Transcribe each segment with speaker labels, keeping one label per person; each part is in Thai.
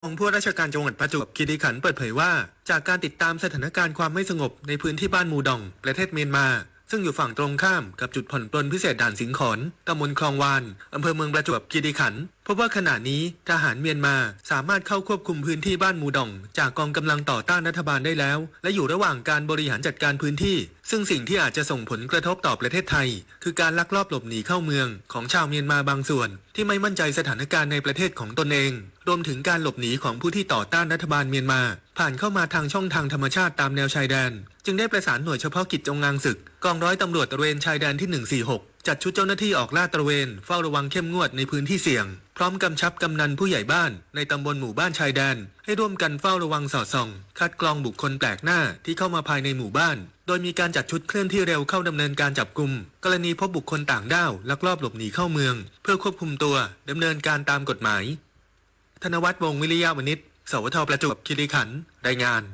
Speaker 1: องผู้ราชการจังหวัดประจวบคีรีขันธ์เปิดเผยว่าจากการติดตามสถานการณ์ความไม่สงบในพื้นที่บ้านมูดองประเทศเมียนมาซึ่งอยู่ฝั่งตรงข้ามกับจุดผ่อนปลนพิเศษด่านสิงขอนตำบลคลองวานอำเภอเมืองประจวบคีรีขันธ์พบว่าขณะนี้ทหารเมียนมาสามารถเข้าควบคุมพื้นที่บ้านมูดองจากกองกำลังต่อต้านรัฐบาลได้แล้วและอยู่ระหว่างการบริหารจัดการพื้นที่ซึ่งสิ่งที่อาจจะส่งผลกระทบต่อประเทศไทยคือการลักลอบหลบหนีเข้าเมืองของชาวเมียนมาบางส่วนที่ไม่มั่นใจสถานการณ์ในประเทศของตนเองรวมถึงการหลบหนีของผู้ที่ต่อต้านรัฐบาลเมียนมาผ่านเข้ามาทางช่องทางธรรมชาติตามแนวชายแดนจึงได้ประสานหน่วยเฉพาะกิจจงอางศึกกองร้อยตำรวจตระเวนชายแดนที่146จัดชุดเจ้าหน้าที่ออกลาดตระเวนเฝ้าระวังเข้มงวดในพื้นที่เสี่ยงพร้อมกำชับกำนันผู้ใหญ่บ้านในตำบลหมู่บ้านชายแดนให้ร่วมกันเฝ้าระวังสอดส่องคัดกรองบุคคลแปลกหน้าที่เข้ามาภายในหมู่บ้านโดยมีการจัดชุดเคลื่อนที่เร็วเข้าดำเนินการจับกุมกรณีพบบุคคลต่างด้าวลักลอบหลบหนีเข้าเมืองเพื่อควบคุมตัวดำเนินการตามกฎหมายธนวัฒน์ วงศ์วิริยะวณิช สวท.ประจวบคีรีขันธ์รายงาน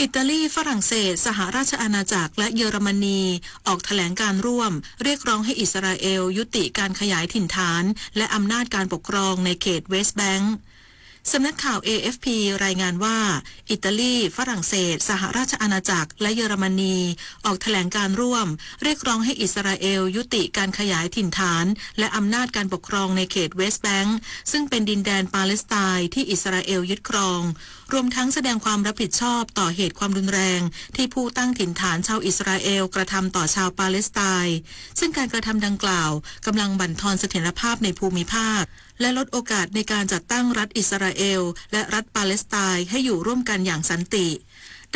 Speaker 2: อิตาลีฝรั่งเศสสหราชอาณาจักรและเยอรมนีออกแถลงการร่วมเรียกร้องให้อิสราเอลยุติการขยายถิ่นฐานและอำนาจการปกครองในเขตเวสต์แบงก์สำนักข่าว AFP รายงานว่าอิตาลีฝรั่งเศสสหราชอาณาจักรและเยอรมนีออกแถลงการร่วมเรียกร้องให้อิสราเอลยุติการขยายถิ่นฐานและอำนาจการปกครองในเขตเวสต์แบงก์ซึ่งเป็นดินแดนปาเลสไตน์ที่อิสราเอลยึดครองรวมทั้งแสดงความรับผิดชอบต่อเหตุความรุนแรงที่ผู้ตั้งถิ่นฐานชาวอิสราเอลกระทำต่อชาวปาเลสไตน์ซึ่งการกระทำดังกล่าวกำลังบั่นทอนเสถียรภาพในภูมิภาคและลดโอกาสในการจัดตั้งรัฐอิสราเอลและรัฐปาเลสไตน์ให้อยู่ร่วมกันอย่างสันติ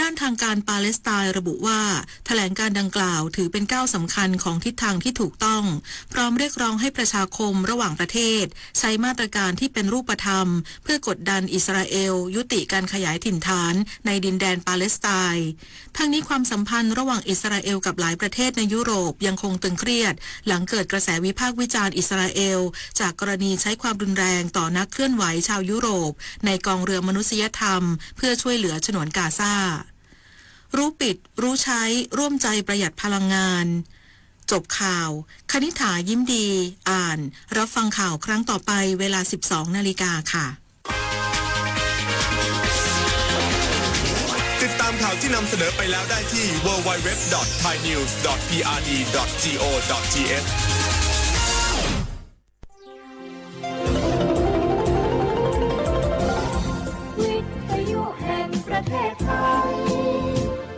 Speaker 2: ด้านทางการปาเลสไตน์ระบุว่าแถลงการดังกล่าวถือเป็นก้าวสำคัญของทิศทางที่ถูกต้องพร้อมเรียกร้องให้ประชาคมระหว่างประเทศใช้มาตรการที่เป็นรูปธรรมเพื่อกดดันอิสราเอลยุติการขยายถิ่นฐานในดินแดนปาเลสไตน์ทั้งนี้ความสัมพันธ์ระหว่างอิสราเอลกับหลายประเทศในยุโรปยังคงตึงเครียดหลังเกิดกระแสวิพากษ์วิจารณ์อิสราเอลจากกรณีใช้ความรุนแรงต่อนักเคลื่อนไหวชาวยุโรปในกองเรือมนุษยธรรมเพื่อช่วยเหลือฉนวนกาซารู้ปิดรู้ใช้ร่วมใจประหยัดพลังงานจบข่าวคณิษฐายิ้มดีอ่านรับฟังข่าวครั้งต่อไปเวลา 12 นาฬิกาค่ะ
Speaker 3: ติดตามข่าวที่นำเสนอไปแล้วได้ที่ www.thainews.prd.go.th
Speaker 4: วิทยุแห่งประเทศไทย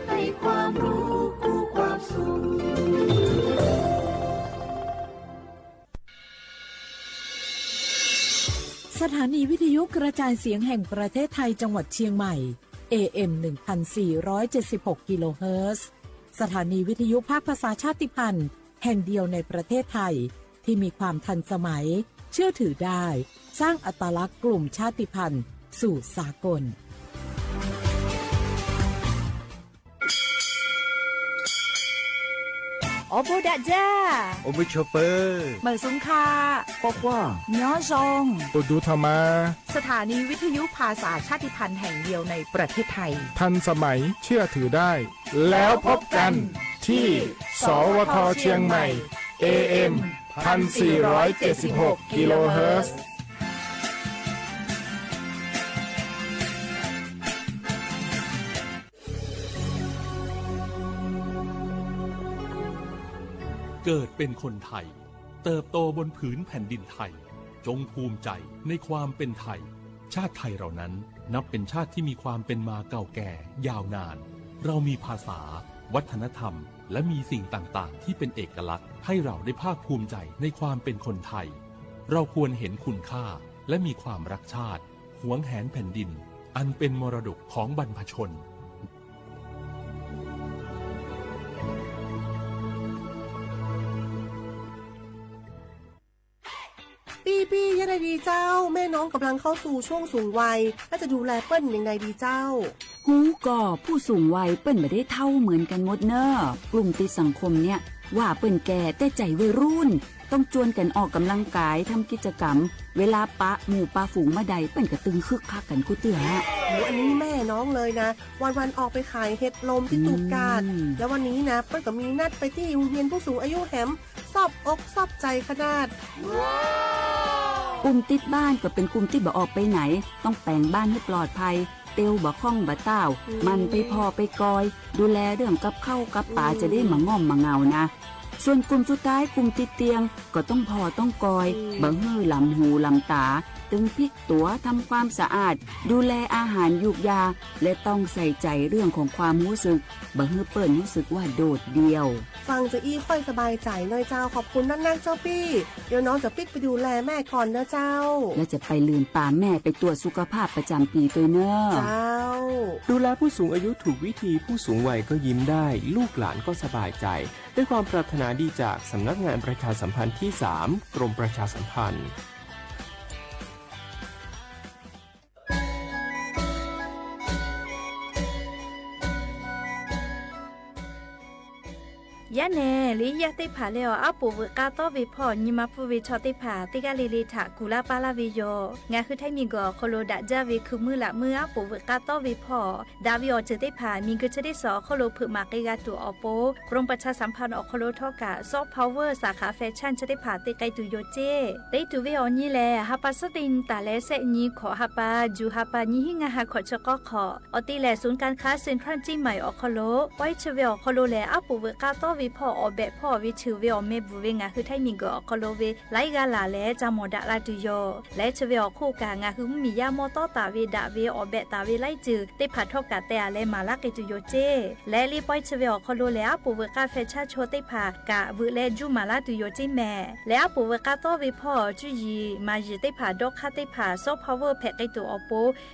Speaker 4: ให้ความรู้คู่ความสุข
Speaker 5: สถานีวิทยุกระจายเสียงแห่งประเทศไทยจังหวัดเชียงใหม่ AM 1476 กิโลเฮิรตซ์สถานีวิทยุภาคภาษาชาติพันธุ์แห่งเดียวในประเทศไทยที่มีความทันสมัยเชื่อถือได้สร้างอัตลักษณ์กลุ่มชาติพันธุ์สู่สากล
Speaker 6: โอโบดะจ้า
Speaker 7: โอบิชเปอร์
Speaker 6: เหมอซุงคา
Speaker 7: ปอกว่า
Speaker 6: ย้อซง
Speaker 7: ตูดูธรรมา
Speaker 6: สถานีวิทยุภาษาชาติพันธุ์แห่งเดียวในประเทศไทย
Speaker 7: ทันสมัยเชื่อถือได้แล้วพบกันที่สวทเชียงใหม่ AM 1476 กิโลเฮิรตซ์
Speaker 8: เกิดเป็นคนไทยเติบโตบนผืนแผ่นดินไทยจงภูมิใจในความเป็นไทยชาติไทยเรานั้นนับเป็นชาติที่มีความเป็นมาเก่าแก่ยาวนานเรามีภาษาวัฒนธรรมและมีสิ่งต่างๆที่เป็นเอกลักษณ์ให้เราได้ภาคภูมิใจในความเป็นคนไทยเราควรเห็นคุณค่าและมีความรักชาติหวงแหนแผ่นดินอันเป็นมรดกของบรรพชน
Speaker 9: ปี้ยังไงดีเจ้าแม่น้องกำลังเข้าสู่ช่วงสูงวัยและจะดูแลเปิ้นยังไงดีเจ้า
Speaker 10: หูก่อผู้สูงวัยเปิ้นไม่ได้เท่าเหมือนกันหมดเนอะกลุ่มติดสังคมเนี่ยว่าเปิ้นแก่แต่ใจวัยรุ่นต้องจวนกันออกกำลังกายทำกิจกรรมเวลาปะหมู่ปะฝูงมาใดเปิ้นก็ตึงคึกคักกันกูเตือ
Speaker 9: อันนี้แม่น้องเลยนะวันออกไปขายเห็ดลมที่ตูกาดแล้ววันนี้นะเปิ้นก็มีนัดไปที่โรงเรียนผู้สูงอายุแหมสอบอกสอบใจขนาดว้าว
Speaker 10: กลุ่มติดบ้านก็เป็นกลุ่มที่บ่ออกไปไหนต้องแปลงบ้านให้ปลอดภัยเตียวบ่ข้องบ่เต้ามันไปพอไปกอยดูแลเรื่องกับข้าวกับปลาจะได้มาง่อมมาเงานะส่วนกลุ่มสุดท้ายกลุ่มติดเตียงก็ต้องพอต้องกอยบ่เฮือลำหูลำตาตึงพลิกตัวทำความสะอาดดูแลอาหารยูกยาและต้องใส่ใจเรื่องของความรู้สึกบ่เฮือเปิ้นรู้สึกว่าโดดเดี่ยว
Speaker 9: ฟังจะอี้ค่อยสบายใจหน่อยเจ้าขอบคุณนักๆเจ้าปี้เดี๋ยวน้องจะปิดไปดูแลแม่ก่อนนะเจ้า
Speaker 10: และจะไปลืมป่าแม่ไปตรวจสุขภาพประจำปีตัวเนอะ
Speaker 9: เจ้า
Speaker 11: ดูแลผู้สูงอายุถูกวิธีผู้สูงวัยก็ยิ้มได้ลูกหลานก็สบายใจด้วยความปรารถนาดีจากสำนักงานประชาสัมพันธ์ที่ 3 กรมประชาสัมพันธ์
Speaker 12: ยะเนลิยะติผาเลออาปูวกาโตวิพอญิมาปูวิชอติผาติกาลิลิถากุลาปาลาวิโยงาคือไทมีกอโคโลดะจาวิคือมือละมืออาปูวกาโตวิพอดาวิออจิติผามีกึชดิสอโคโลผึมากกาตุออโปกรมประชาสัมพันธ์อโคโลทอกะซอฟต์พาวเวอร์สาขาแฟชั่นจิติผาติไกตุโยเจได้ตุวิออนี่แลฮาปาสตินตาเลเซนีขอฮาปาจูฮาปาญิหิงาฮาขอชะกอขออติแลศูนย์การค้าเซ็นทรัลจีใหม่อโคโลไว้ชเวอโคโลแลอาปูวกาโตวิพออเบพ่อวิชื่อเวอเมบุเวงาคือไทมีกอคอโลเวไลกาลาและจามอดาลาตุโยและชเวอคู่กางาคือมียามอตอตาเวดาเวอเบตาเวไลจือติผัดทบกาแต่และมาลักตุโยเจและรีปอยชเวอคอโลและปูเวกาเฟชาโชติผากะวและจูมาลาตุโยจิแม่และปูเวกาโตเวพ่อจุยีมาจิติผาดอกคาติผาซอพาวเวอร์แพกไกตุออโป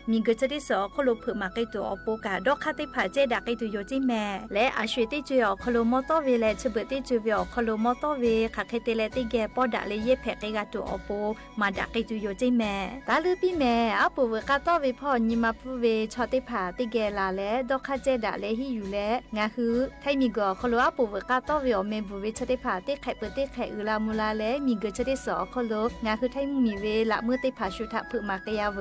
Speaker 12: มีกจะดิสอคอโลเผมาไกตุออโปกาดอกคาติผาเจดาไกตุโยจิแม่และอาชวยติจุยอคอโลมอตอเวและชเบติจุเวอคอโลมอตอเวคาเคเตเลติแกปอดะเลเยแพกไกตุออโปมาดาไกตุโยจิแม่ตาลือพี่แม่อาปูเวกาโตเวพ่อญิมาปูเวชอติผาติแกลาและดอกคาเจดาเลฮิอยู่และงาคือไทมีกอคอโลอาปูเวกาโตเวอเมบุเวชอติผาติไข่เปติไข่อุลามูลาและมีเกชติสอคอโลงาคือไทมีเวละมือติผาชุทะผึมากยาเว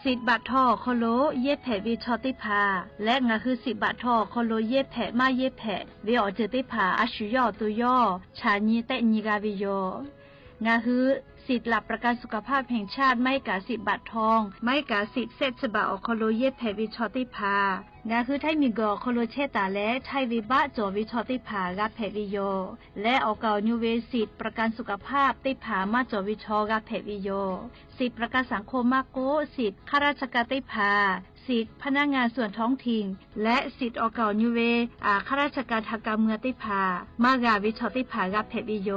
Speaker 12: 10 บาททอคอโลเย็บแผ่วิชอติผาและงาคือ10 บาททอคอโลเย็บแผ่มาเย็บแผ่วิออเจติผาอาชุยอตุยอชาญีเตญิกาวิโยงาคือสิทธิ์หลับประกันสุขภาพแห่งชาติไม่กา10 บาททองไม่กาสิทธิ์เซตฉบับคอโลเย็บแผ่วิชอติผางาคือไทมีกอคอโลเชตาและไทวิบะจอวิชอติผากาแผ่วิโยและออกเกานิเวสิทธิ์ประกันสุขภาพติผามาจอวิชอกาแผ่วิโยสิทธิ์ประกันสังคมมาโกสิทธิ์ข้าราชการติผาสิทธิพนักงานส่วนท้องถิ่นและสิทธิออกเก่านิเวข้าราชการทางการเมืองติผามากาวิชอติผากาเพวิโย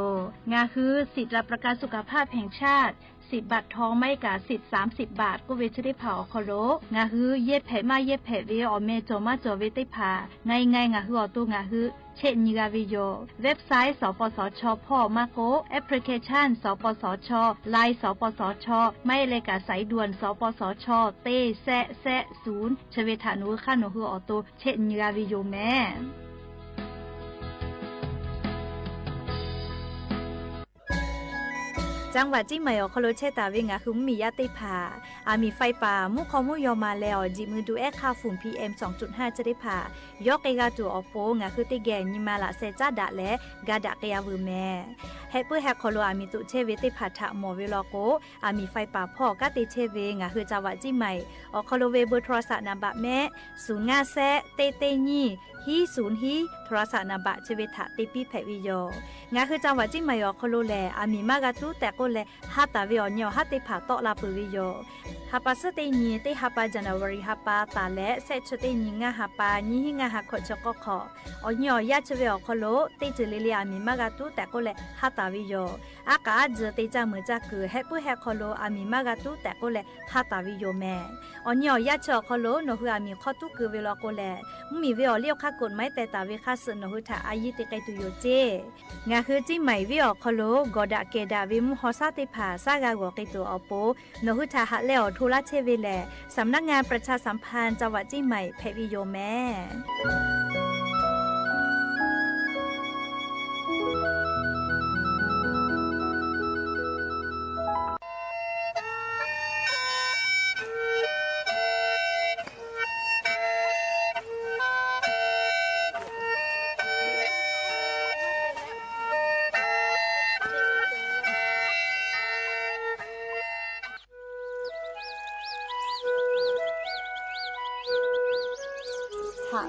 Speaker 12: งาคือสิทธิรับประกันสุขภาพแห่งชาติ10 บาททองไม่กาสิทธิ์30 บาทก็เวชได้ผาอคโลงาคือเย็บแผ่มาเย็บแผ่เวอเมโจมาโจเวติผาไงงาคืออตุงาคือเช่นนิกาวิโยเว็บไซต์สปสชพ่อมาโกแอปพลิเคชันสปสชไลน์สปสชไม่เลยกาสายด่วนสปสชเตแซ0ชเวทานุค่าโนคืออตุเช่นนิกาวิโยแม่จังหวัดจีใหม่อคโลเชตาเวงาคือมียาติผาอามีไฟป่ามุขอมุยอมาแล้วจิมือดูค่าฝุ่น PM 2.5 จะได้ผายกเกกาตัวอโปงาคือติแกนิมาละเซจาดะและกาดะเกยาวือแม่เฮเปแฮคโลอามีตุเชเวติผาทะหมอเวลโกอามีไฟป่าพ่อกาติเชเวงาคือจังหวัดจีใหม่อคโลเวเบอร์โทรศัพท์นำบะแม่05แซเตเตญีฮี0ฮีโทรศัพท์นำบะเชเวทะติปีแพวิโยงาคือจังหวัดจีใหม่อคโลแลอามีมากาตุแต่ก็แลฮาตาวิอญอฮัตติผาตอลาปุวิโยฮาปาสติญีติฮาปาจันวารีฮาปาตาและเซชติญีงาฮาปาญีหิงาฮาขอชกขอญอยาชเวอคโลติจิลิลิอามีมากาตุแต่ก็แลฮาตาวิโยอากาจติจามือจักคือเฮปุเฮคโลอามีมากาตุแต่ก็แลฮาตาวิโยแม่อญอยาชคโลโนฮืออามีขอตุคือเวลโกแลมีเวอเลียวคากฎไม้แต่ตาเวคาสโนฮือทาอายิติไกตุโยเจงาคือจิใหม่เวอคโลกอดะเกดาวิมุฮอซาติผาซากากอกิตัวอโปโนหุทาหะเลอทุลาเชเวแลสำนักงานประชาสัมพันธ์จังหวัดจีใหม่เพวิโยแม่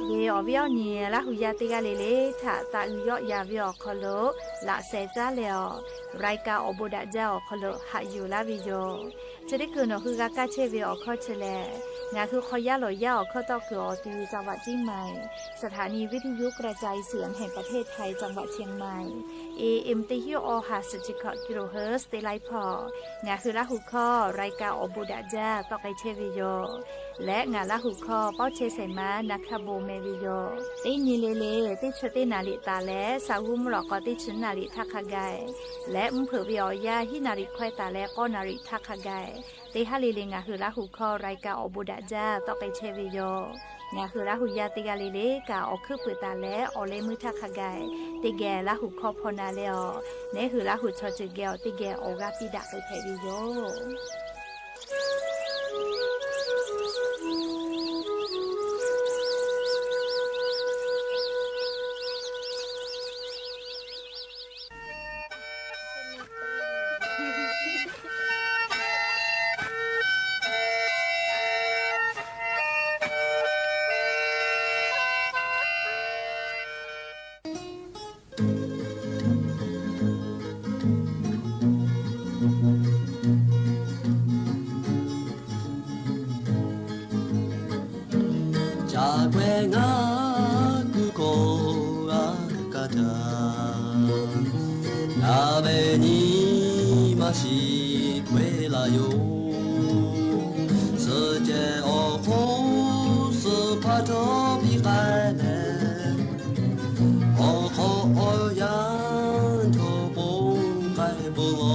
Speaker 12: เวอวิอเนียละหุยาติกาเลถาตาอุยอยาวิอคโลละเซจ้าเลอรายกาอบุดะเจ้าคโลหะอยู่ลาวิโยจะได้คือนคือกากาเชวิอคอเชเลงาคือคอยาลอยาอคตอคืออตีจังหวัดเชียงใหม่สถานีวิทยุกระจายเสียงแห่งประเทศไทยจังหวัดเชียงใหม่ AM ติฮิโอ50กิโลเฮิรตซ์เตไลพองาคือละหุคอรายกาอบุดะเจ้าตอไกเชวิโยและงาละหุคอเป้าเชไซมานักขโบเมวิโยตินีเลติชตินาลิตาและสาวุมรอกอติชนาลิทักขะไกและมเผือวิอยาฮินาริควายตาและก็นาริทักขะไกติฮาลิเลงาคือละหุคอรายกาอบุดะเจ้าตอไกเชวิโยงาคือละหุยาติกาเลกาอคือปืตาและอเลมือทักขะไกติแกละหุคอพอนาเลอเนคือละหุชอจิเกลติแกโอกาปิดะไปเทวิโย
Speaker 13: 鍋にましくえらよ世界をほすパトビカネおこやんとぼんかいぶろ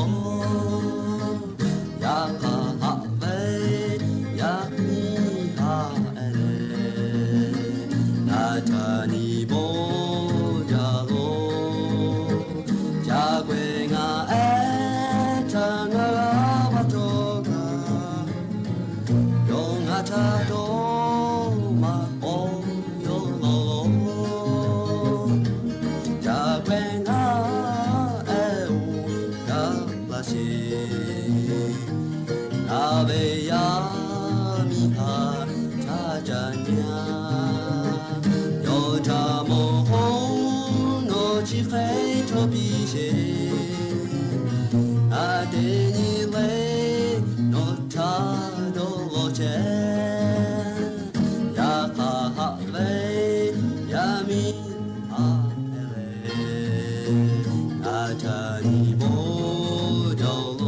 Speaker 13: やかはべやみはえれなたにぼ鍋やみはたじゃにゃよたもほんのちへとびせあてにれのたどろちやかはれやみはえれあたにもどろ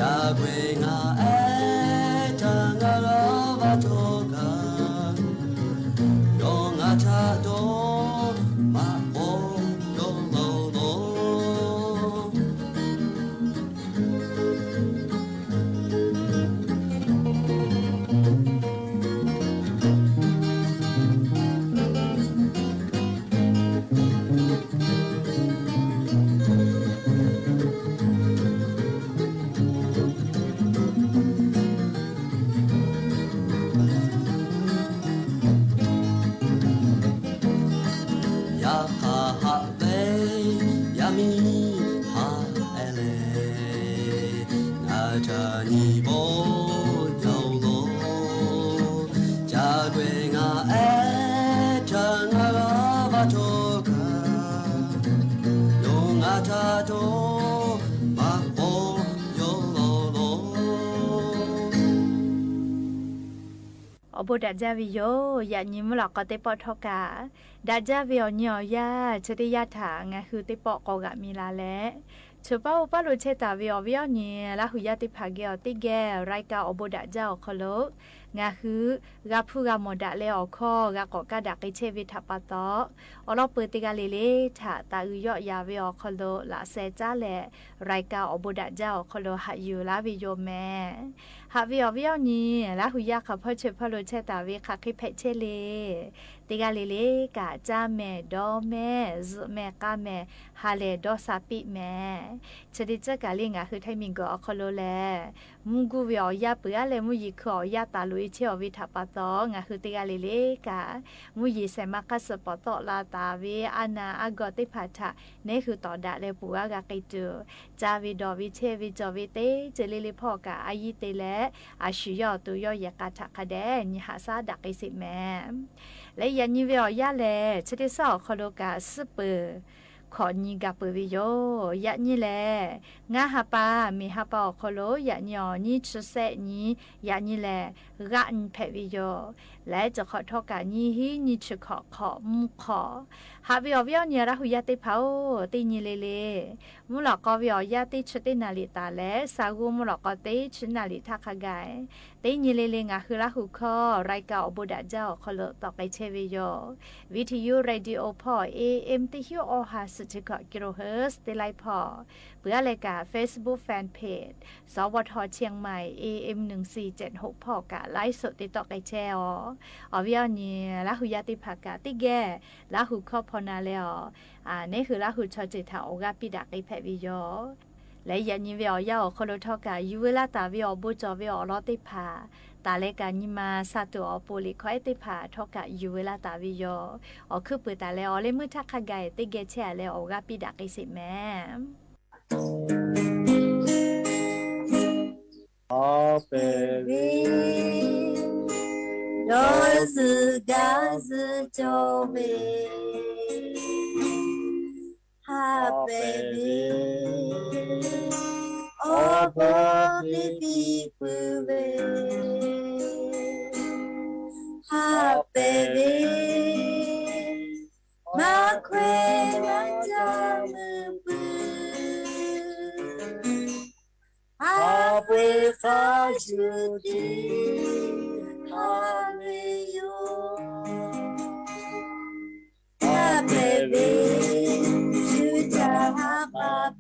Speaker 13: 자괴가 애당하러 와도가 영아차도 마오로로로 나자니 보여로 자괴가 애창하가 바토가 용하자도 막보여로
Speaker 12: อบุดาจาวิโยอย่ายิ้มหลอกก็เตปอทอกาดาจาวิโอเนียยาชติยาถางาคือเตปอกอกะมีลาและชูป้าอุปลุเชตาวิโอวิโอเนียละหุยาติภาเกอติแกรายกาอบุดาเจ้าคโลงาคือกาพูกาโมดะเลอคอกากอกาดักไอเชวิทัปปะตออลอเปติกาเลเลถาตาอุยอยาวิโอคโลละเซจ้าและรายกาอบุดาเจ้าคโลหะอยู่ลาวิโยแมหาวิโอวิโอเนียละหุยาขะพ่อเชพลุเชตาวิคาคิเพเชเลติกาเลเลกาจาแม่ดอแม่ซุแม่กาแม่ฮาเลดอซาปิแม่ชดิจกาลิงาคือไทมิงก็อคโลแล มุงกูวิอยาเปื่อเลยมุยีขอยาตาลุยเชียววิทัปะตองะคือติกาเลเลกะมุยีเซมาคัสปอตอลาตาเวอานาอากอติพัทะนี่คือต่อดะเลปัวกะไกจูจาวิดอวิเชวิจอวิเตเจเลเลพ่อกะอายิเตและอาชิยอตุยอยากะทะคะแดนิหาซาดักไอสิแม่และยันยิวิอยาแลชะติซอคอโลกะสเปอขอนีกับเปวิโยยะนี่แลงาฮาปามีฮาปาโคโลยะญอนี่ชุเซนี่ยะนี่แลกะอันเพวิโยและจะขอทอกานี่ฮีนี่ชุขอมุขอฮาวิอวิอเนี่ยระหุยะติเผาตินี่เลมุลอกอวิอยะติชุตินาลิตาและสากุมุลอกอติชุนาลิทักขะไกตินี่เลงาคือระหุคอรายกาอบุดะเจ้าคอโลตอกไปเชวิโยวิทยุเรดิโอพอ AM ติฮิโอฮาสุจิกะกิโลเฮิรตซ์ติไลพอเพื่อรายการ Facebook Fanpage สวทเชียงใหม่ AM 1476พอกะไลฟ์สดติดต่อไกแชร์อวิอนี่ละหุยะติภากะติแกละหุคอพอนาแล้วนี่คือละหุชอจิตาโอกาปิดะไกแพวิโยและยันยิวิอยาโคโลทอกะยูเวลาตาวิอบุจอวิอลอติภาตาเลกานิมาซาตุอปุลิคอยติภาทอกะยูเวลาตาวิโยคือเปิดตาแล้วเลมือทักขะไกติเกแชร์แล้วโอกาปิดะไกสิแม่
Speaker 4: 若是假是就被哈 baby 哦不你的不为哈 baby 马快马家门不哈会发出的哈没有哈 baby 就叫哈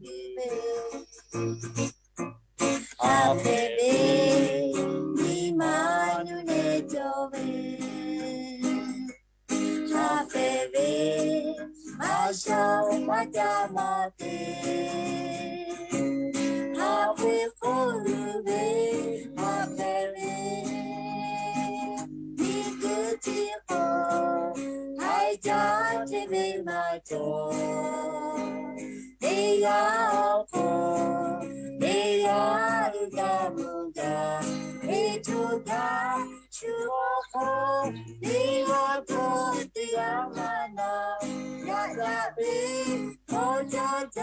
Speaker 4: baby 哈 baby 你妈有那就为哈 baby 马上马家马的哈会呼噜的哈 baby 你个今后还家这边马走你要哭你要家不家你就家去我哭你要哭你要妈妈呀呀比我家家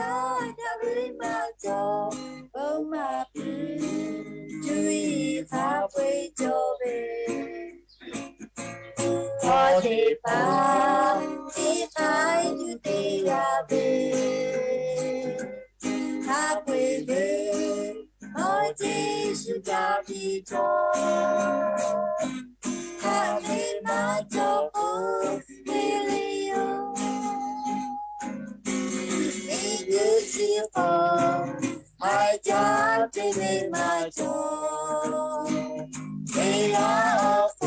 Speaker 4: 家比马走哦马比注意他会走呗我的爸的爱就得呀呗他会呗我只是家的种他会马走不没理由一个时候还家这边马走你要哭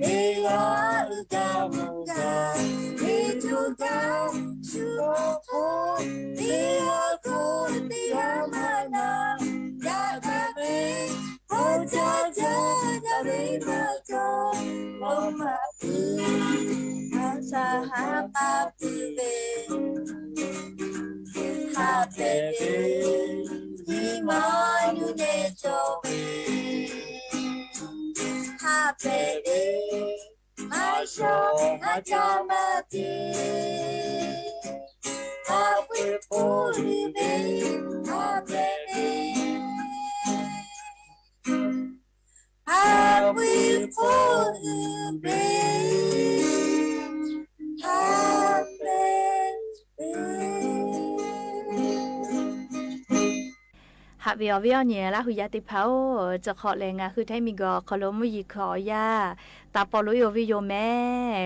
Speaker 4: 你要家不家你就家是我哭你要哭你要妈妈家的妹我家家家没马走我马子他啥哈巴比贝哈 baby 你妈有那就贝哈 baby 马上马家马的哈会不离别哈 baby 哈会不离别哈 baby
Speaker 12: หากวิอวิอเนี่ยละหุยาติเผาจะขอแรงคือไทยมีก็ขอลมุยขอยาตาปอลุยวิโยแม่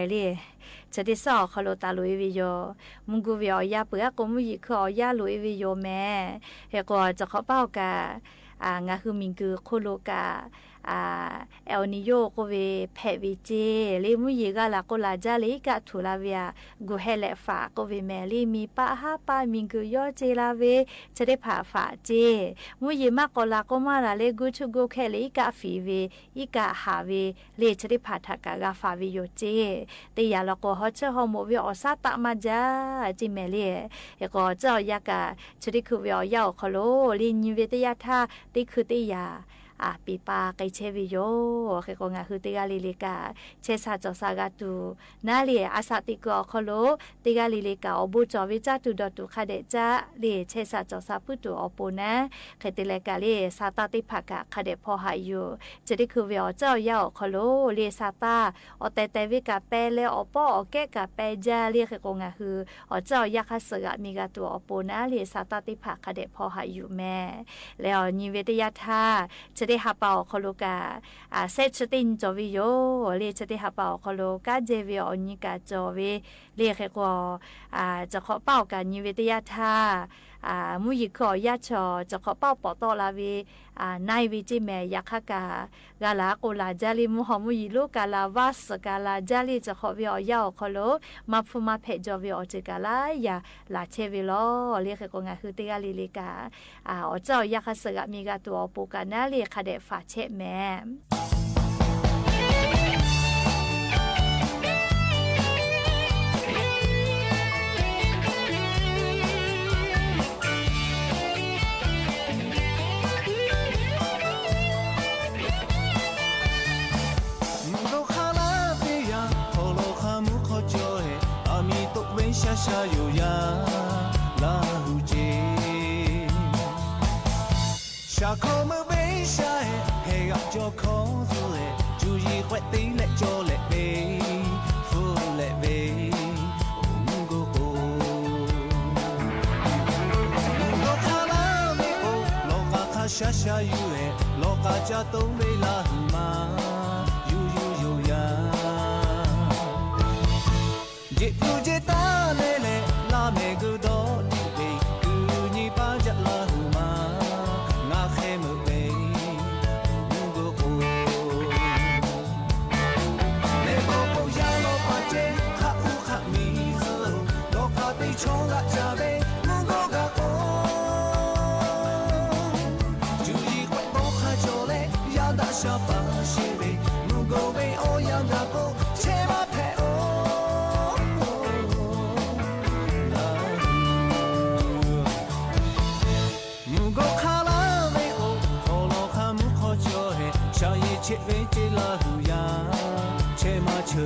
Speaker 12: เลยจะได้สอขอลตาลุยวิโยมุงกูวิอยาเปื่อกมุยขอยาลุยวิโยแม่เฮก็จะขอเป้ากะงาคือมิงคือโคโลกะ เอลนิโยก็เวแพวิเจลีมุยกาลาโกลาจาลีกะทูลาเวียกูเฮเลฟาก็เวแมลีมีปะฮาปามิงกุยอเจลาเวจะได้ผ่าฝาเจมุยมากอลาก็มาลาเลกูชุกูแค่ลีกะฟีเวอีกะหาเวเลจะได้ผ่าทักกะฟาวิโยเจแต่ยาลก็ฮอเชฮอโมเวอซาตะมาจาจิเมลีเอก็เจ้ายากะจะได้คือเวียยาวคโลลีนิเวตยาทาได้คือติยาปีปาไกเชวิโยเขก็งาคือติกาลิลิกาเชซาจอซากาตูนาเลียอาซาติกอคโลติกาลิลิกาอบูจอวิจาตูดอตูคาเดจาเลีเชซาจอซาปุตูอโปนะเขติเลกาลีซาตาติภากะคาเดพอหายูจะได้คือเวียเจ้ายาวคโลเลีซาตาอเตเตวิกาเปเลอปออแกกาเปจาเลีเขก็งาคือเจ้ายาคาสกะมีกาตัวอโปนะเลีซาตาติภาคาเดพอหายูแม่แล้วนิเวตยาทาจะได้ฮับเปาคโลกาเซชตินจอวิโยเลีจะได้ฮับเปาคโลกาเจวิอนิกาจอวิเลีเขก็จะขอเป้ากันนิเวตยาทามุยขอยาชอจะขอเป้าปอตอลาวีนายวิจิเมยักขกากาลาโกลาจาลีมุฮมุยลูกาลาวาสกาลาจาลีจะขอวิอยาวคโลมาฟุมาเพจอวิอจิกาลายาลาเชวิโลเลีเขก็งาคือติกาลิลิกาเจ้ายักขสกะมีกาตัวปูกานาเลีคาเดฟาเชแม
Speaker 14: 下有呀拉胡杰，下口没背下哎，黑暗就口子哎，注意坏地来就来背，富来背，唔go哦，唔go卡拉没哦，老家卡下下有哎，老家家都没拉胡嘛，有呀，这不这大。每个都地位，古你把家拉胡嘛，我还没背，不过哦。那个不要老把这哈乌哈米子，老卡得冲个家呗，不过个哦。就一块不哈着嘞，要打小把西呗，不过呗哦要打过，切嘛配哦。切为这拉胡呀，切嘛球。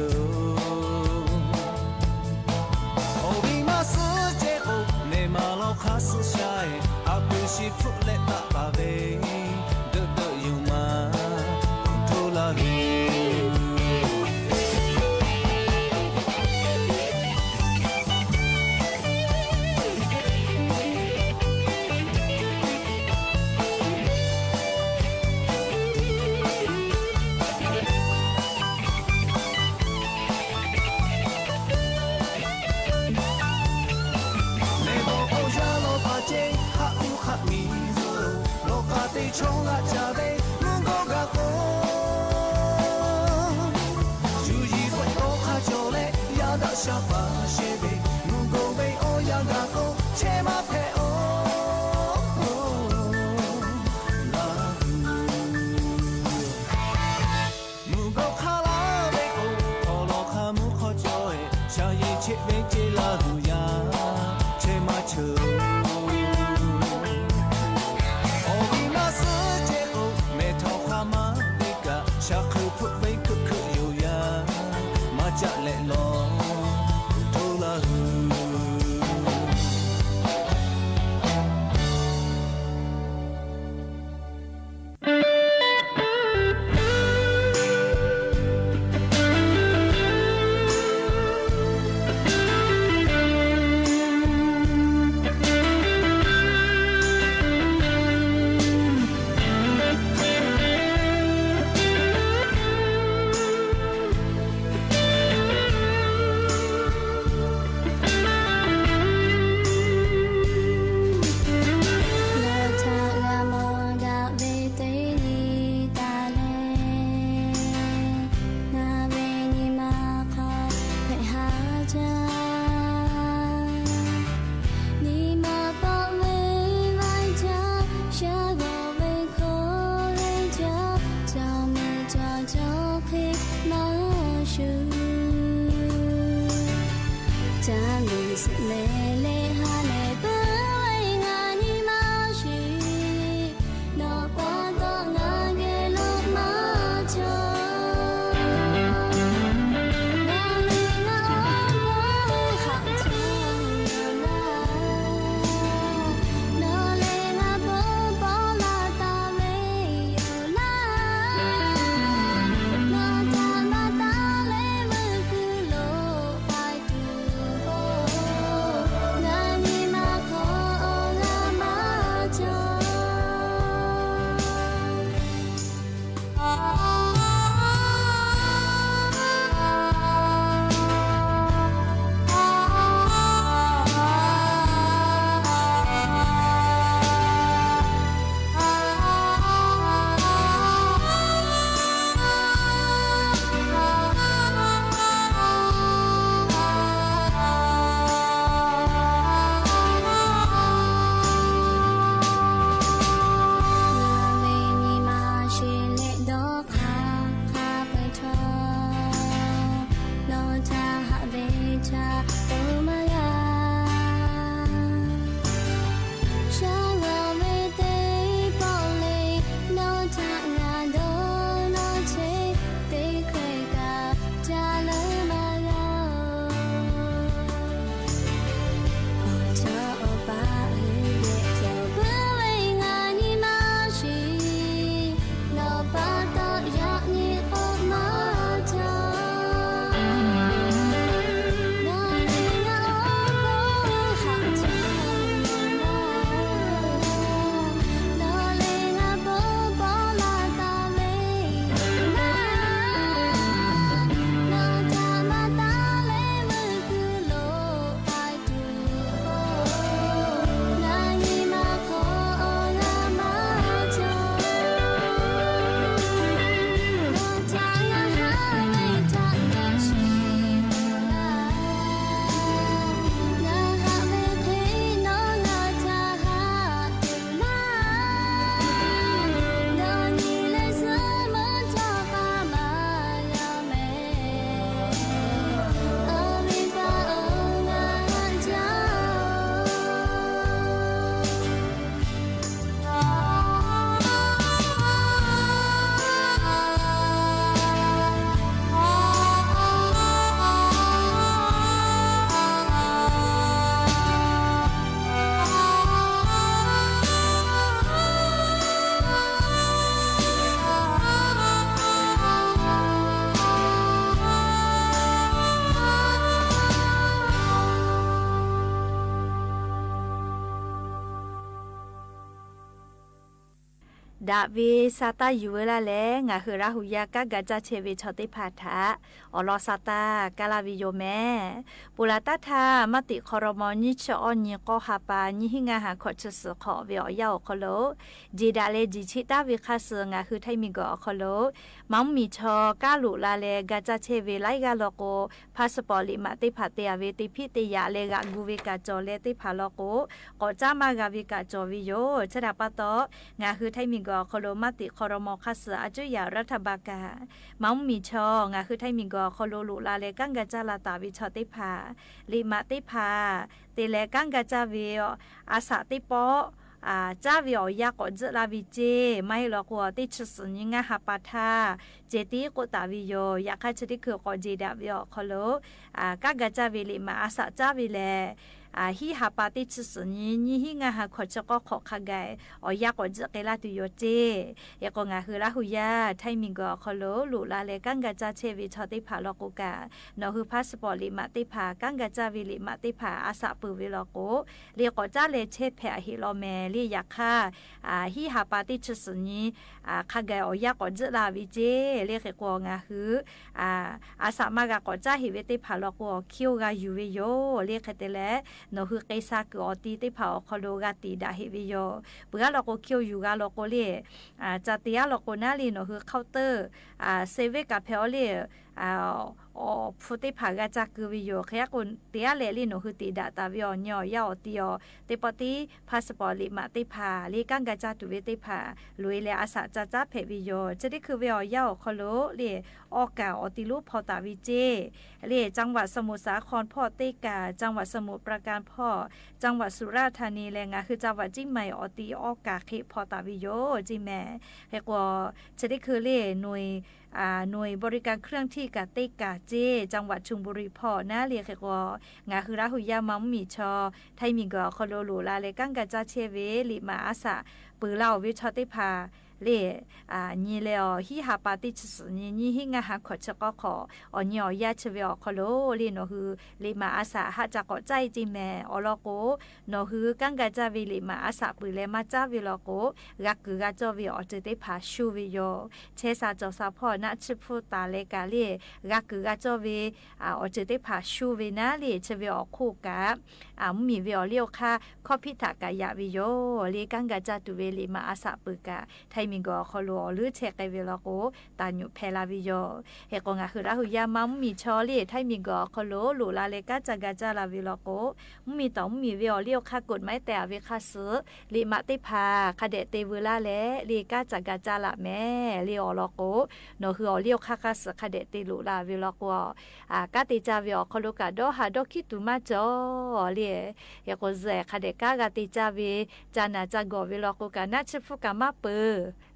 Speaker 14: 哦，比马世界哦，你马老卡斯下哎，阿不是富来大把呗，得有嘛，土拉胡。冲啊家呗，能够个过，就一回都卡着嘞，要到小巴西呗，能够呗哦要个过，切嘛配哦，拉胡，能够卡拉呗哦，好老卡木卡着哎，下一切呗这拉胡呀，切嘛球。จะเละลอโทละหู
Speaker 12: ดาวีซาตาอยู่ละแลงาคือราหุยากะกะจะเชวิชอติพาทะอลอซาตากาลาวิโยแมปุลาตาทามติคอรมอนิชอญิกอฮาปาญิหิงาหาขอชสขอเวอยาวคโลจีดาเลจิชิตาวิคาสงาคือไทมิกอคโลมัมมีชอกาลุลาเลกะจะเชวิไลกาโลโกพาสปอร์ตลิมาติพาเตยเวติพิเตยาเลกะกูเวกาจอเลติพาโลโกกอจามากาวิกาจอวิโยชดาปะตองาคือไทมิกอคโลมติคอรมอคัสอาจุยารัฐบากามัมมีชองาคือไทมิกอคโลลุลาเลกังกะจาลาตาวิชอติพาลิมาติพาเตเลกังกะจาวิอาสาติปอจ้าวิอยากอจลาวิเจไม่หรอกว่าติดชุดนิงาฮาปาทาเจติโกตาวิโยอยากให้ชดิคือกอจีดาวิโอคโลกังกะจาวิลิมาอาสาจาวิเลฮิฮาปาติชุสนี้ฮิงาฮาขอจก็ขอขกายอยากอจเกลาตุโยเจยกงาคือลาหุยาไทมิงกอคโลลุลาเลกังกะจาเชวิชอติพาลกุกานอคือพาสปอร์ตลิมาติพากังกะจาวิลิมาติพาอาสาปุวิลโกเรียกอจาเลเชเพอฮิโลเมลียาคาฮิฮาปาติชุสนี้ขกายอยากอจลาวิเจเรียกกงาคืออาสามากะกอจาฮิเวติพาลกคิวกายูวิโยเรียกเตเลนอคือไกซากอตีติพาคโลกาตีดาฮิวิโยเบื่อเราก็เคียวอยู่กาเราก็เล่จัตติยาเราก็น่าลีนอคือเคาน์เตอร์เซเวกาเพลเล่ พุติภากาจักคือวิโยขยะกุนเตียเลลิโนคือติดาตาวิโอยอยาติยเตปติพาสปอร์ตลิมาติภาลีกังกาจาตุเวติภาลุยเลอาสาจาจาเพวิโยจะได้คือวิโอยาคโลเลออกาอติลุพอตาวิเจเลจังหวัดสมุทรสาครพ่อเตกาจังหวัดสมุทรปราการพ่อจังหวัดสุราษฎร์ธานีแลงาคือจังหวัดจิใหม่อติออกาเคพอตาวิโยจิแม่เฮกว่าจะได้คือเลหน่วยบริการเครื่องที่กาเตกาเจจังหวัดชุมบุรีพ่อนะเรียกว่างาคือราหุยามัมมีชอไทยมีกอคโลลูลาเลกังกาจาเชเวลิมาอาสะปือเล่าวิชอติภาเลนี่เลอฮิฮาปาติชสนี่ฮิงาหาขอชะกอขอญอยาชเวอคโลลีโนฮือลิมาอาสะหาจักใจจิแมอลโกโนฮือกังกาจาวิลิมาอาสะปือเลมาจาวิลโกรักกือกาจอวิออเจติภาชูวิโยเชซาจอซาพ่อนะชิพุตาเลกาเลรักกือกาจอวิออเจติภาชูวินาเลชเวอคู่กามีวิอเลียวค่าข้อพิถากายาวิโยเลกังกาจาตุเวลิมาอาสะปืกาไทมิงกอคโลหรือเชกเวลโกตาญุเพลาวิโยเฮกงาคือราหุยามัมมีชอลีไทมิงกอคโลลูลาเลกาจักาจาลาวิลโกมีตอมมีวิอเลียวค่ากฎหมายแต่วิคาสือลิมาติภาคเดเตวลาเลลีกาจักาจาละแม่ลีอลโกโนคืออเลียวค่าคาสคเดติลูลาวิลโกกาติจาวิอคโลกาโดฮาโดคิตุมาจอลีเฮกเซคเดกากาติจาวิจานาจักวิลโกกานาชฟุกามาเป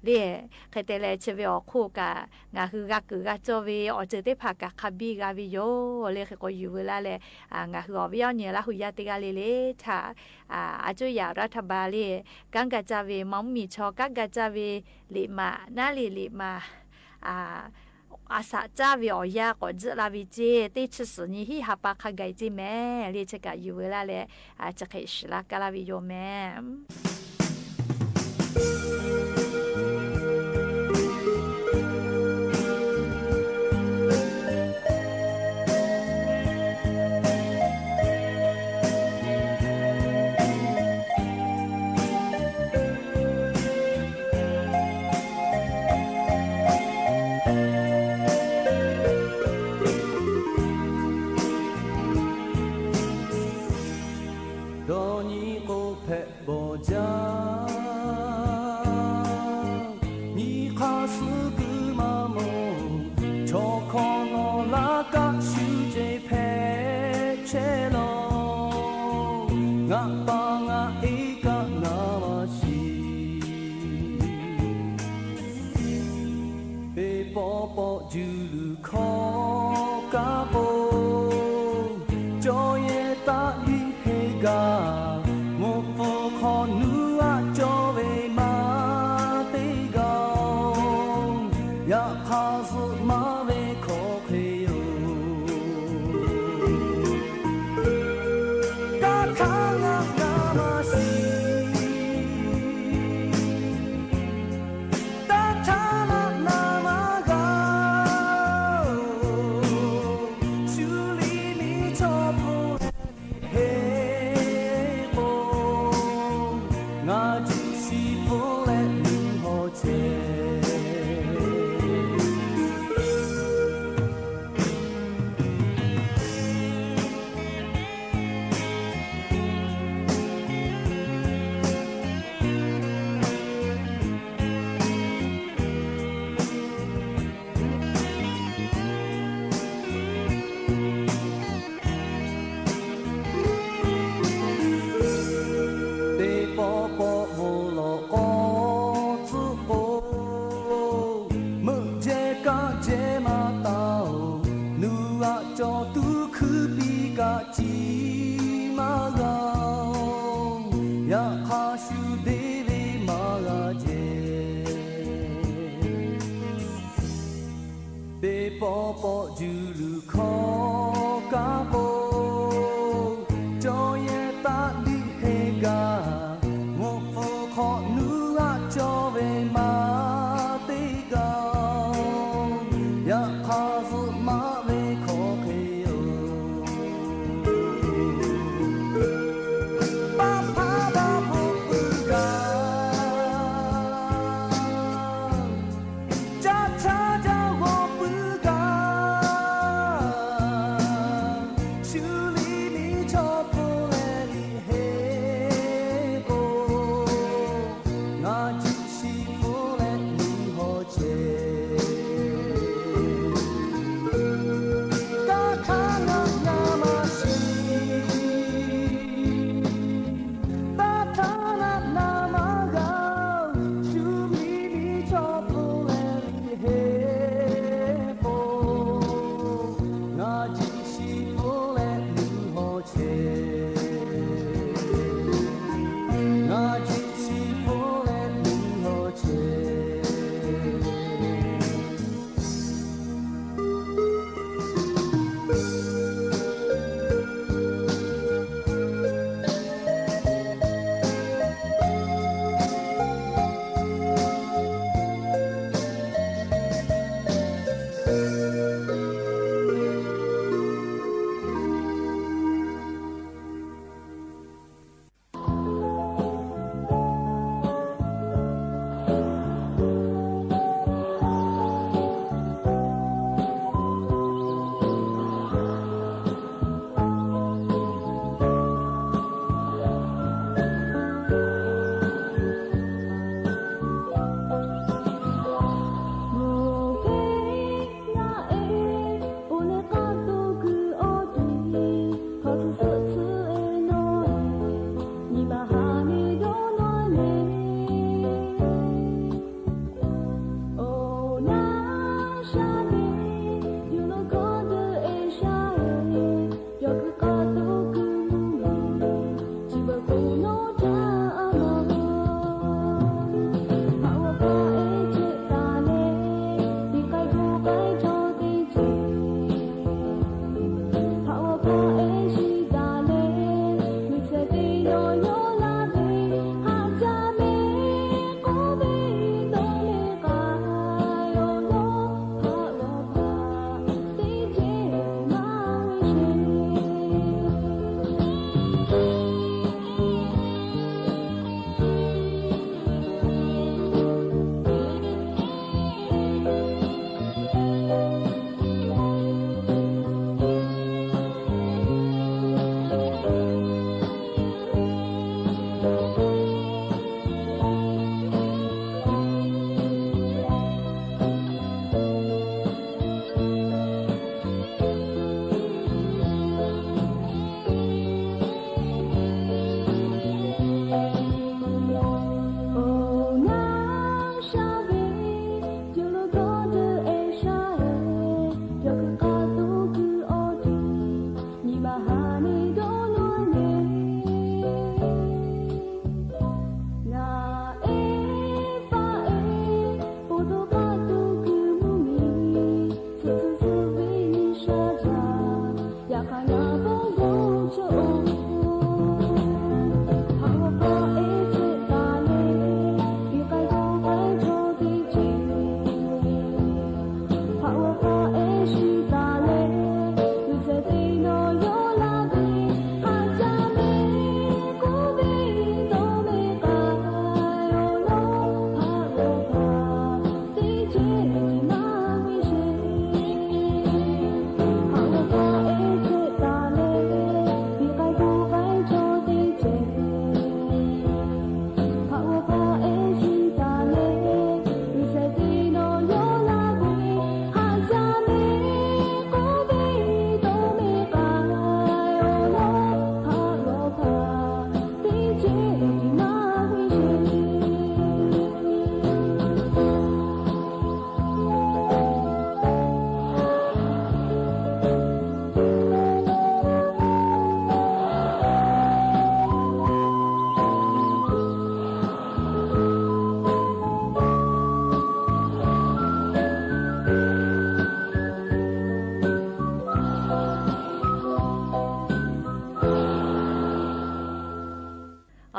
Speaker 12: เรียเคเตเลเชวิออคู่กางาคือกากือกาโจวีออเจเตภากาคาบีกาวิโยเลเคก็อยู่เวลาเลงาคืออวิอเนียละหุยาติกาเลทาอาจุยารัฐบาลเลกังกาจาวีมัมมีชอกังกาจาวีลิมานาลิมาอาสาจาวิอยากอจลาวิเจติชสนีฮิฮาปาคาไกจิแม่เลชกาอยู่เวลาเลจะเคชลากาลาวิโยแม่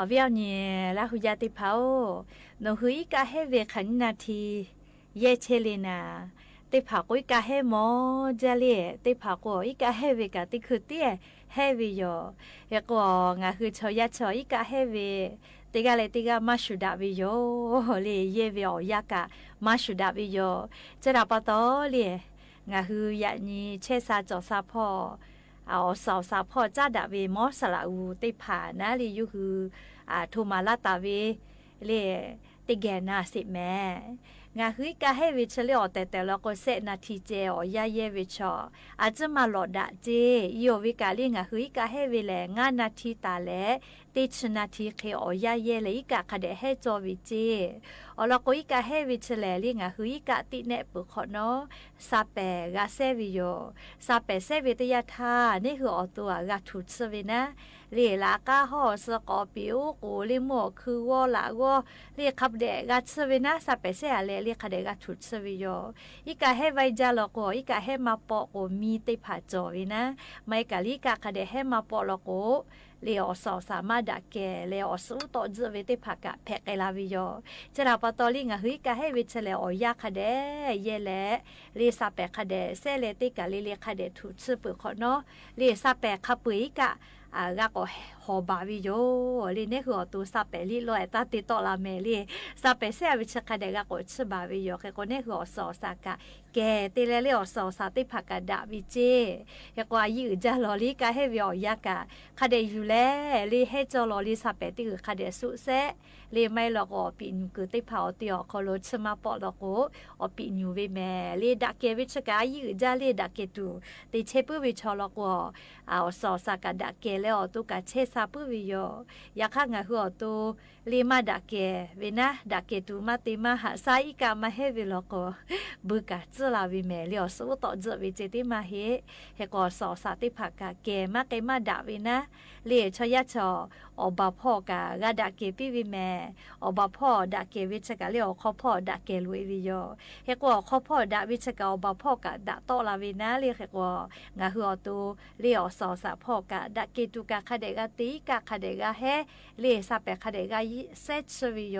Speaker 12: เวียวเนี่ยละหุยาติเผาโนหุยกะให้เวขันนาทีเยเชเลนาติผากุยกะให้หมอเจเลติผากุยกะให้เวกะติคือเตี้ยให้เวโยเฮก็งาคือชอยาชอยกะให้เวติกะเลติกะมาชุดาวิโยเลเยเวอยากะมาชุดาวิโยจะดาปะตอเลงาคือยะนีเชซาจอซาพ่อเอาสาวสาพ่อจ้าดาเวมอสละอูติผานะลีอยู่คือโทมาลาตาเวเลติแกนาสิแม่งาคือกะให้วิชเลอแต่ละก็เสนาทีเจอยาเยวิชออาจจะมาหลอดะเจอีโอวิกาลีงาคือกะให้เวแลงานนาทีตาแลติชนาทีเคอยาเยเลยกะคดะให้จอวิเจอละก็อีกะให้วิชเลลีงาคือกะติเนปุขเนาะซาเปกะเซวิโยซาเปเซวิตยาทานี่คืออตัวกะทุดสวินะเรียลากาฮอสกอปิวกูลิโมคือวอละวอเรียขับเดกัสวินะซาเปเซอะเลเรียคเดกะทุดสวิโยอีกะให้ไวจาลกอีกะให้มาปอโกมีติผาจอวินะไม่กะลิกะคเดให้มาปอลโกเลอสอสามารถดักแกเลอสูต่อเจเวติผักะแพกไกลาวิโยจะลาปตอลิงะฮึกะให้วิชเลอยาคเดเยเลเลซาเปคเดเซเลติกะเลคเดทุดซึปขอเนาะเลซาเปคปุยกะกะก็ฮอบาวิโยลีเนคือตัวซาเปลีลอยตาติตอลาเมลีซาเปเซวิชคาเดกะก็ชบาวิโยก็เนคือสอสากะแกติเลเลอสอสาติผักกะดาวิเจยกว่ายือจะลอลีกะให้วิอยากะคาเดอยู่แลลีให้จอลอลีซาเปติคือคาเดสุเซลีไม่ลอกอปินคือติเผาติอคอลชมาปอลโกอปินอยู่เวแม่ลีดักเกวิชกะยือจะลีดักเกตูติเชปุวิชอลโกเอาสอสากะดักเกเลอตุกะเชซาปุวิโยยาคังะหัวตูลีมาดักเกเวนะดักเกตูมาติมาหาซาอิกามาเฮวิโลโกบุกะจลาวิเมเลอสุตอจวิเจติมาเฮเฮกอสอสาติผักกะเกมาเกมาดาวินะเลชยะชออบาพ่อกะกะดักเกปิวิเมอบาพ่อดักเกวิชกะเลอขอพ่อดักเกลุยวิโยเฮกอขอพ่อดักวิชกะอบาพ่อกะดะตอลาวินะเลเฮกองะหัวตูเลอสอสาพ่อกะดักเกตุกะคเดกะติกะคเดกะเฮเลซาเปคเดกะเซชวิโย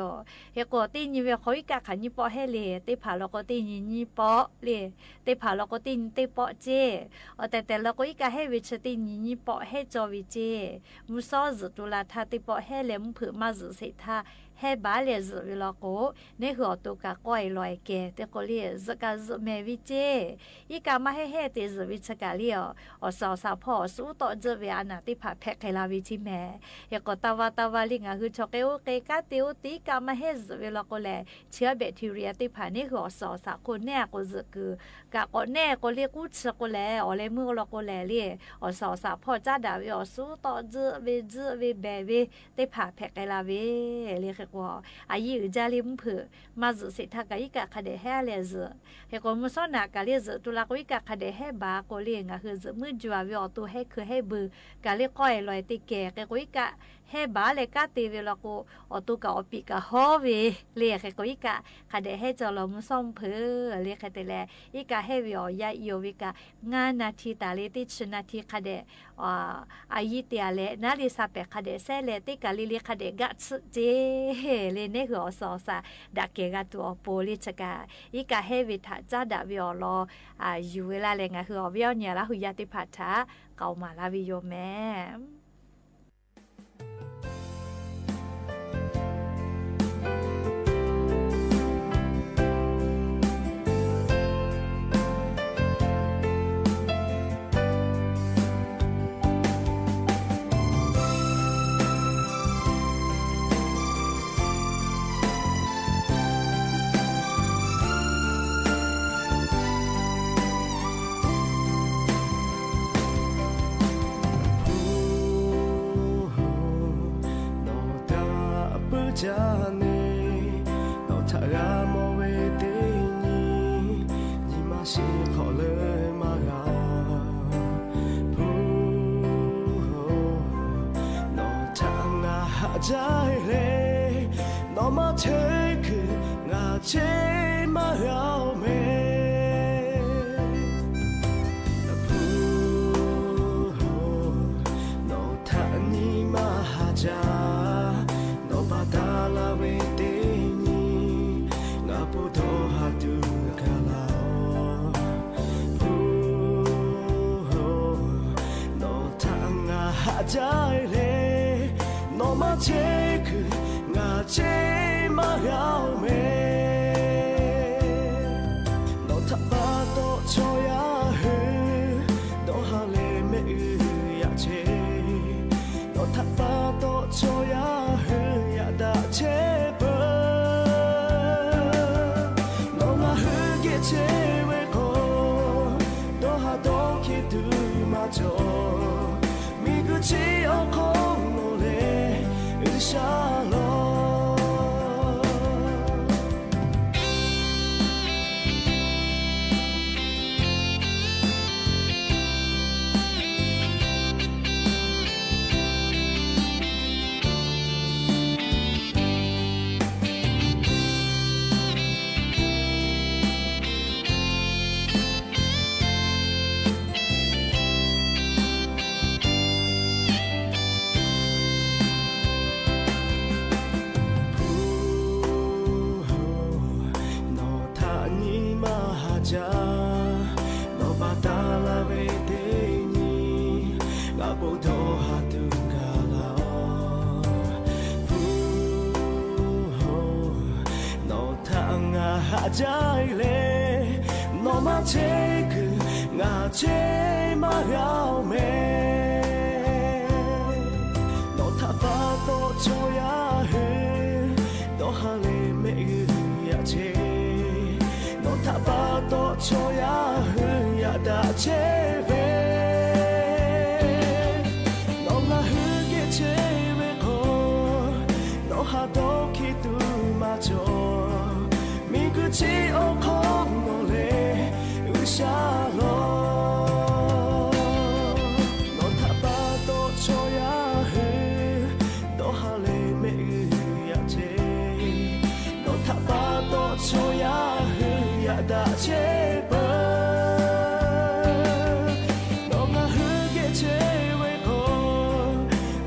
Speaker 12: เฮกอติญิเวขอยกะขันญิปอเฮเลติผาลกติญิปอเลติผาลกติติปอเจอแต่ละก็อีกะให้วิชติญิปอให้จอวิเจมุซอซตุลาทาติปอให้เลมผือมาซสิทาให้บาเลซวิลโกในหัวตุกะก้อยลอยแกแต่ก็เลียซกะซเมวิเจอีกะมาให้ติซวิชกะเลียอสอสาพ่อสู้ต่อเจเวอานาติผาแพกไคลาวิจิแม่ยกตาวาลิงะคือชอเกโอเกกะติโอติกะมาให้ซวิลโกแลเชื้อแบคทีเรียติผานี่คืออสอสาคนแน่ก็ซคือกะก็แน่ก็เรียกกูชก็แลอเลมือลก็แลเลียอสอสาพ่อจ้าดาวิอสู้ต่อเจเวแบเวติผาแพกไคลาเวเลียว่าอายุจะลิมผือมาจุสิทากอีกะคเดแฮเลซเฮก็มุสอนากะเลซตุลาก็อีกะคเดแฮบาโกเลียงะคือจะมือจัววิอตัวให้คือให้บือกะเลก้อยลอยติแกก็อีกะให้บาเลกะติเวลาก็อตุกะอปิกะฮอเวเลียก็อีกะคเดให้จอลมุซอมผือเลียคเตแลอีกะให้วิอยาโยวิกะงานนาทีตาเลติชนาทีคเดอายิเตียเลนาลิซาเปคเดเซเลติกะลิลิคเดกะเจเลเนหัวสอสาดักเกกะตัวโปลิชกาอีกะเฮวิทาจ้าดาวิอลอยู่เวลาเลงะคืออวิอเนี่ยละหุยาติพัทธะเกามาลาวิโยแม่
Speaker 14: 자네 너 타가 뭐왜 되니 이 맛이 걸을 마가 너 장나 하자래 너만 제그 나 제마음에 너 타니 마하자 하자이래 너만 제그 나 제마야메 너 타봐도 줘야 해너 할래 매야제 너 타봐도 줘야 해야다 제발 너가 흙에 제외고 너 하던 기도마저 미그지 않고 노래 의샤로 너 바다라 베데니 가보도 하든가라 너 당하자이래 너만 제그 나 제마야메 너 타봐도 줘야 해너 할래 매일야제 너 타봐도 줘야 해야다 제발 너가 흙에 제외고 너 하던 기도마저 미그지 않고 노래 의샤로 너 타봐도 줘야 해너 할래 매일야제 너 타봐도 줘야 해야다 제발 너가 흙에 제외고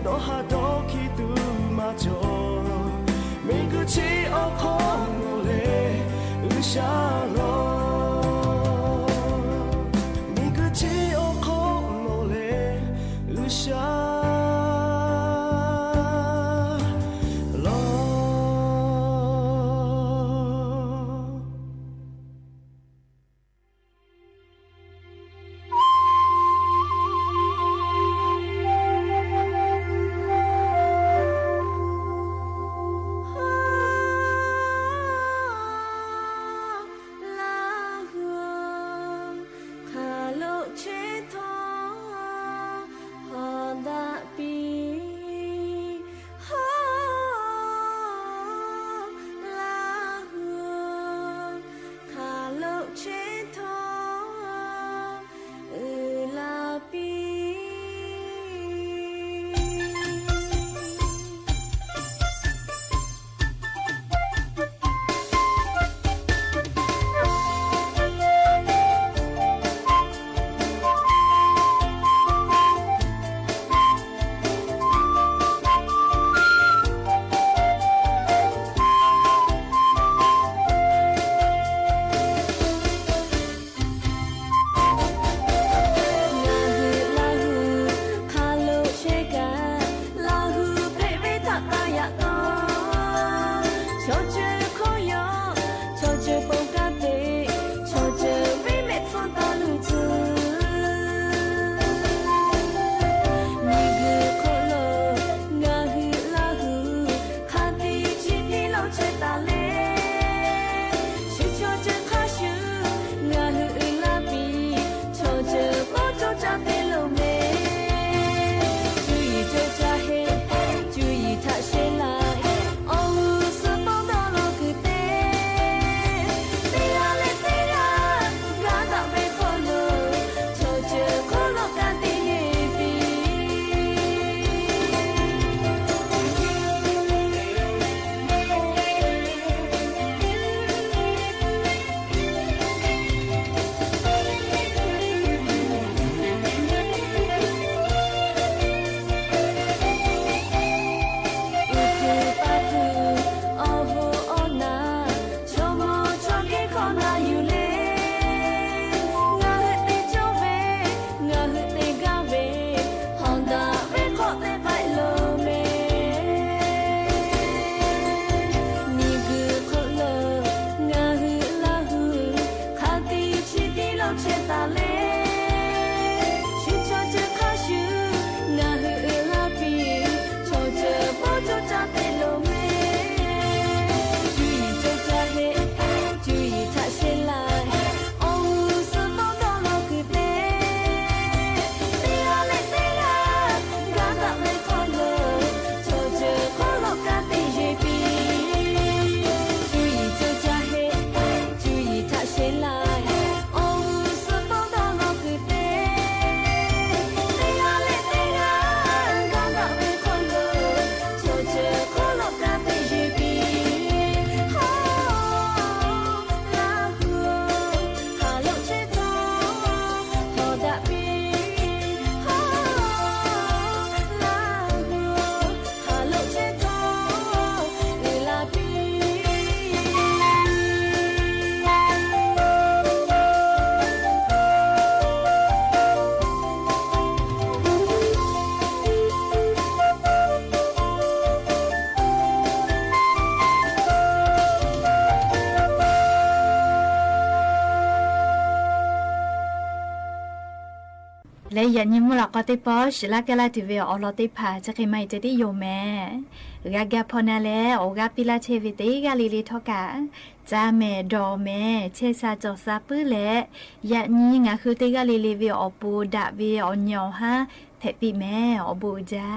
Speaker 14: 너 하던 기도마저 미그지 않고 노래 의샤로 미그지 않고 노래 의샤로
Speaker 4: Hãy subscribe cho kênh Ghiền Mì Gõ để không bỏ lỡ
Speaker 12: และยันยิมุลก็ติปอชลากะลาติเวอลติพาจะเคยไม่จะได้โยแม่กะกะพอนาแลโอกะปิลาเชวิติกะลิลิทอกะจาแม่ดอแม่เชซาจอซาปื้อแลยันยิงะคือติกะลิลิเวอปูดะเวอญอฮะเทปิแม่อบูจ้า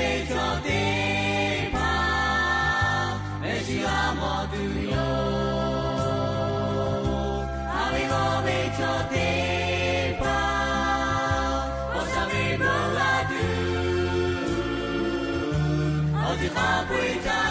Speaker 14: Let
Speaker 13: 花归家。